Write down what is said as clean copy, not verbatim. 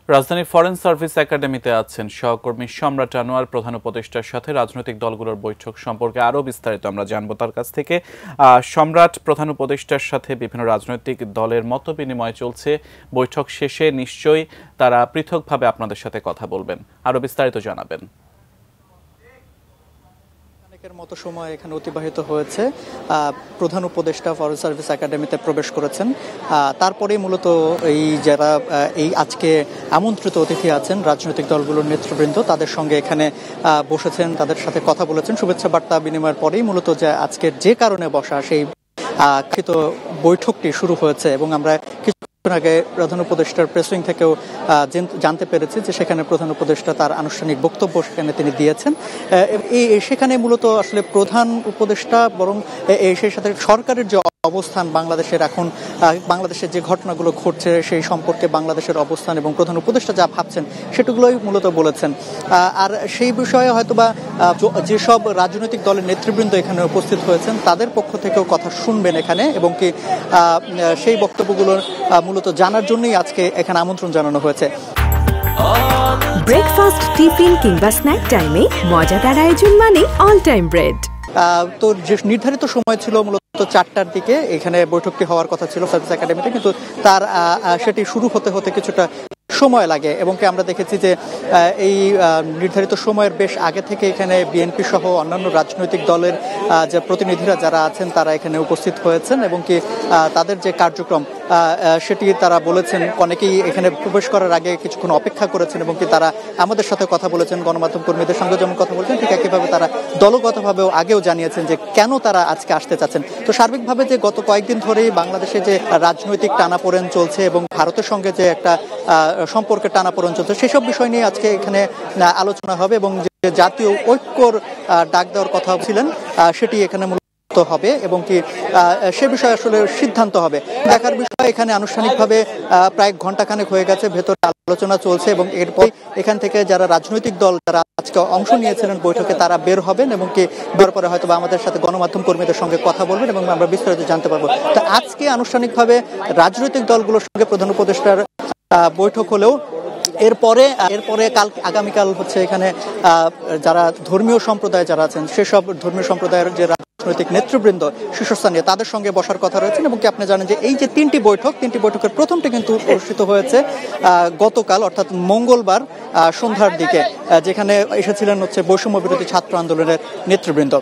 রাজধানীর foreign service একাডেমিতে আছেন সহকর্মী সম্রাট আনোয়ার। প্রধান উপদেষ্টার সাথে রাজনৈতিক দলগুলোর বৈঠক সম্পর্কে আরও বিস্তারিত আমরা জানবো তার কাছ থেকে। সম্রাট, প্রধান উপদেষ্টার সাথে বিভিন্ন রাজনৈতিক দলের মতবিনিময় চলছে। বৈঠক শেষে নিশ্চয়ই তারা পৃথকভাবে আপনাদের সাথে কথা বলবেন, আরও বিস্তারিত জানাবেন। মতো সময় এখানে অতিবাহিত হয়েছে। প্রধান উপদেষ্টা ফরেন সার্ভিস একাডেমিতে প্রবেশ করেছেন। তারপরেই মূলত যারা আজকে আমন্ত্রিত অতিথি আছেন রাজনৈতিক দলগুলোর নেতৃবৃন্দ, তাদের সঙ্গে এখানে বসেছেন, তাদের সাথে কথা বলেছেন। শুভেচ্ছা বার্তা বিনিময়ের পরেই মূলত আজকের যে কারণে বসা সেই বৈঠকটি শুরু হয়েছে এবং আমরা আগে প্রধান উপদেষ্টার প্রেসিং থেকেও জানতে পেরেছি যে সেখানে প্রধান উপদেষ্টা তার আনুষ্ঠানিক বক্তব্য সেখানে তিনি দিয়েছেন। সেখানে মূলত আসলে প্রধান উপদেষ্টা বরং সেই সাথে সরকারের যে অবস্থান বাংলাদেশের, এখন বাংলাদেশের যে ঘটনাগুলো ঘটছে সেই সম্পর্কে বাংলাদেশের অবস্থান এবং প্রধান উপদেষ্টা যা ভাবছেন সেটুকুলোই মূলত বলেছেন। আর সেই বিষয়ে হয়তোবা যেসব রাজনৈতিক দলের নেতৃবৃন্দ এখানে উপস্থিত হয়েছেন তাদের পক্ষ থেকেও কথা শুনবেন এখানে, এবং কি সেই বক্তব্যগুলোর মূলত জানার জন্যই আজকে এখানে আমন্ত্রণ জানানো হয়েছে। ব্রেকফাস্ট, টিফিন কিংবা স্ন্যাক টাইমে মজাদার আয়োজন মানে অল টাইম ব্রেড। তো যে নির্ধারিত সময় ছিল মূলত 4টার দিকে এখানে বৈঠকটি হওয়ার কথা ছিল সার্ভিস একাডেমিতে, কিন্তু সেটি শুরু হতে হতে কিছুটা সময় লাগে এবং কি আমরা দেখেছি যে এই নির্ধারিত সময়ের বেশ আগে থেকে এখানে বিএনপি সহ অন্যান্য রাজনৈতিক দলের যে প্রতিনিধিরা যারা আছেন তারা এখানে উপস্থিত হয়েছেন এবং কি তাদের যে কার্যক্রম সেটি তারা বলেছেন। অনেকেই এখানে প্রবেশ করার আগে কিছুক্ষণ অপেক্ষা করেছেন এবং কি তারা আমাদের সাথে কথা বলেছেন, গণমাধ্যম কর্মীদের সঙ্গে যেমন কথা বলেছেন ঠিক একইভাবে তারা দলগতভাবেও আগেও জানিয়েছেন যে কেন তারা আজকে আসতে চাচ্ছেন। তো সার্বিকভাবে যে গত কয়েকদিন ধরেই বাংলাদেশে যে রাজনৈতিক টানাপোড়েন চলছে এবং ভারতের সঙ্গে যে একটা সম্পর্কে টানাপোড়েন চলছে সেসব বিষয় নিয়ে আজকে এখানে আলোচনা হবে এবং যে জাতীয় ঐক্যর ডাক দেওয়ার কথা ছিলেন সেটি এখানে হবে এবং কি সে বিষয়ে আসলে সিদ্ধান্ত হবে। দেখার বিষয় এখানে আনুষ্ঠানিকভাবে প্রায় ঘন্টাখানেক হয়ে গেছে, ভেতরে আলোচনা চলছে এবং এরপর এখান থেকে যারা রাজনৈতিক দল যারা আজকে অংশ নিয়েছিলেন বৈঠকে তারা বের হবেন এবং কি বের পরে হয়তো আমাদের সাথে গণমাধ্যম কর্মীদের সঙ্গে কথা বলবেন এবং আমরা বিস্তারিত জানতে পারবো। তো আজকে আনুষ্ঠানিকভাবে রাজনৈতিক দলগুলোর সঙ্গে প্রধান উপদেষ্টার বৈঠক হলেও এরপরে আগামীকাল হচ্ছে এখানে যারা ধর্মীয় সম্প্রদায় যারা আছেন সেসব ধর্মীয় সম্প্রদায়ের যে রাজনৈতিক নেতৃবৃন্দ শীর্ষস্থানীয় তাদের সঙ্গে বসার কথা রয়েছে এবং কি আপনি জানেন যে এই যে তিনটি বৈঠকের প্রথমটি কিন্তু অনুষ্ঠিত হয়েছে গতকাল অর্থাৎ মঙ্গলবার সন্ধ্যার দিকে, যেখানে এসেছিলেন হচ্ছে বৈষম্য বিরোধী ছাত্র আন্দোলনের নেতৃবৃন্দ।